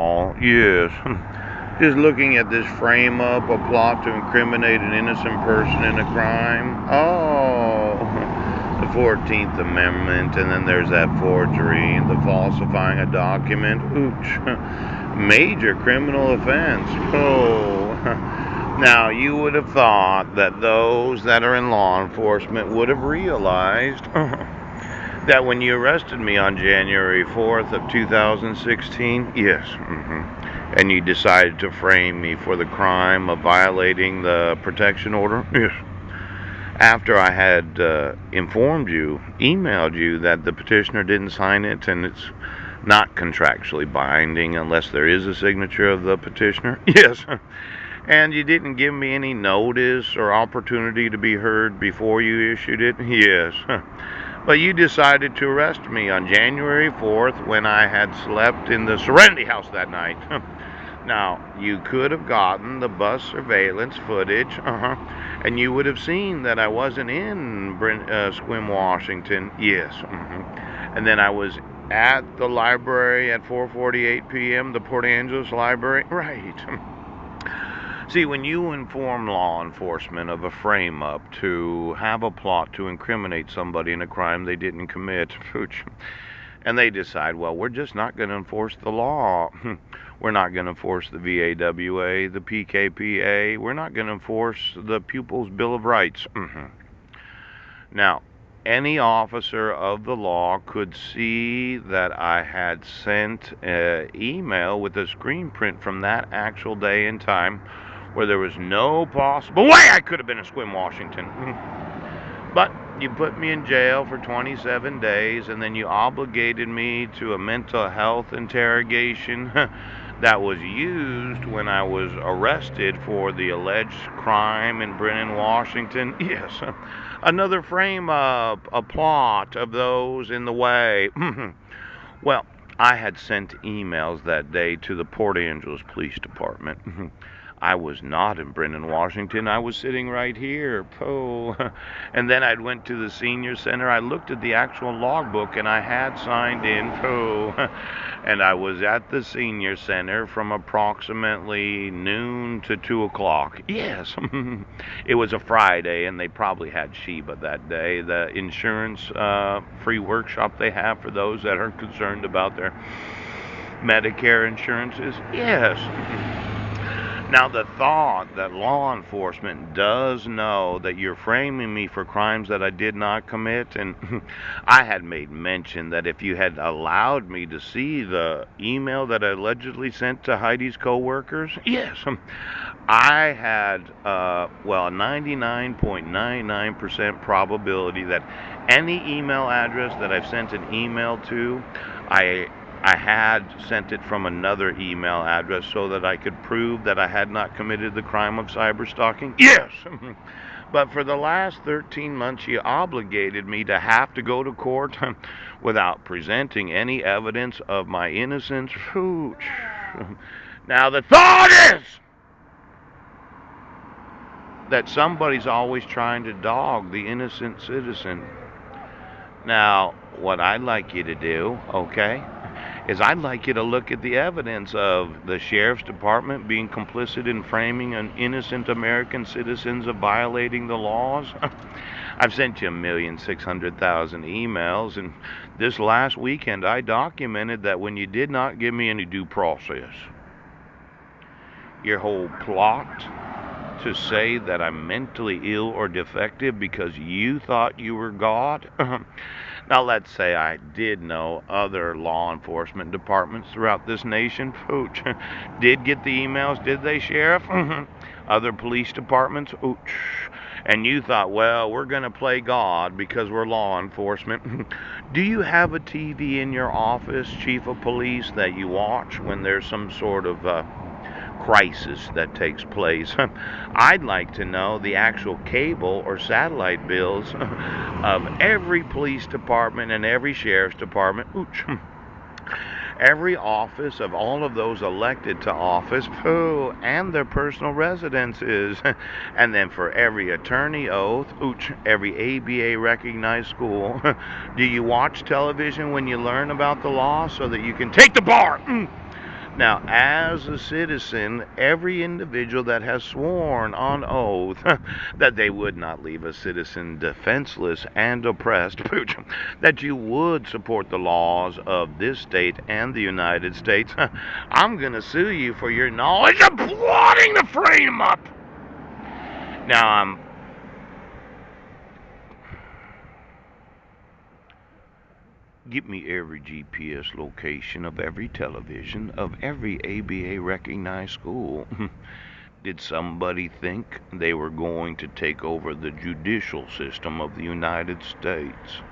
Oh, yes. Just looking at this frame up, a plot to incriminate an innocent person in a crime. Oh, the 14th Amendment, and then there's that forgery, the falsifying a document. Ooch. Major criminal offense. Oh. Now, you would have thought that those that are in law enforcement would have realized that when you arrested me on January 4th of 2016, yes, and you decided to frame me for the crime of violating the protection order, yes, after I had informed you, emailed you that the petitioner didn't sign it and it's not contractually binding unless there is a signature of the petitioner, yes, and you didn't give me any notice or opportunity to be heard before you issued it, yes. But you decided to arrest me on January 4th when I had slept in the Serenity House that night. Now, you could have gotten the bus surveillance footage, and you would have seen that I wasn't in Sequim, Washington. Yes. And then I was at the library at 4:48 p.m., the Port Angeles Library. Right. See, when you inform law enforcement of a frame up to have a plot to incriminate somebody in a crime they didn't commit, and they decide, well, we're just not going to enforce the law. We're not going to enforce the VAWA, the PKPA. We're not going to enforce the Pupils' Bill of Rights. Now, any officer of the law could see that I had sent an email with a screen print from that actual day and time where there was no possible way I could have been in Sequim, Washington. But you put me in jail for 27 days, and then you obligated me to a mental health interrogation that was used when I was arrested for the alleged crime in Brennan, Washington. Yes, another frame up, a plot of those in the way. Well, I had sent emails that day to the Port Angeles Police Department. I was not in Brennan, Washington. I was sitting right here. Oh. And then I went to the senior center. I looked at the actual logbook and I had signed in. Oh. And I was at the senior center from approximately noon to 2 o'clock. Yes. It was a Friday and they probably had Sheba that day, the insurance free workshop they have for those that are concerned about their Medicare insurances. Yes. Now, the thought that law enforcement does know that you're framing me for crimes that I did not commit, and I had made mention that if you had allowed me to see the email that I allegedly sent to Heidi's coworkers, yes, I had, a 99.99% probability that any email address that I've sent an email to, I I had sent it from another email address so that I could prove that I had not committed the crime of cyberstalking. Yes! But for the last 13 months, you obligated me to have to go to court without presenting any evidence of my innocence. Now, the thought is that somebody's always trying to dog the innocent citizen. Now, what I'd like you to do, okay, is I'd like you to look at the evidence of the sheriff's department being complicit in framing an innocent American citizens of violating the laws. I've sent you 1,600,000 emails, and this last weekend I documented that when you did not give me any due process, your whole plot to say that I'm mentally ill or defective because you thought you were God. Now, let's say I did know other law enforcement departments throughout this nation, Pooch, did get the emails, did they, Sheriff? Other police departments, ooch. And you thought, well, we're going to play God because we're law enforcement. Do you have a TV in your office, Chief of Police, that you watch when there's some sort of crisis that takes place? I'd like to know the actual cable or satellite bills of every police department and every sheriff's department. Ooch. Every office of all of those elected to office, and their personal residences. And then for every attorney oath, every ABA recognized school. Do you watch television when you learn about the law so that you can take the bar? Now, as a citizen, every individual that has sworn on oath that they would not leave a citizen defenseless and oppressed, that you would support the laws of this state and the United States, I'm going to sue you for your knowledge of plotting to frame up. Now, give me every GPS location of every television of every ABA recognized school. Did somebody think they were going to take over the judicial system of the United States?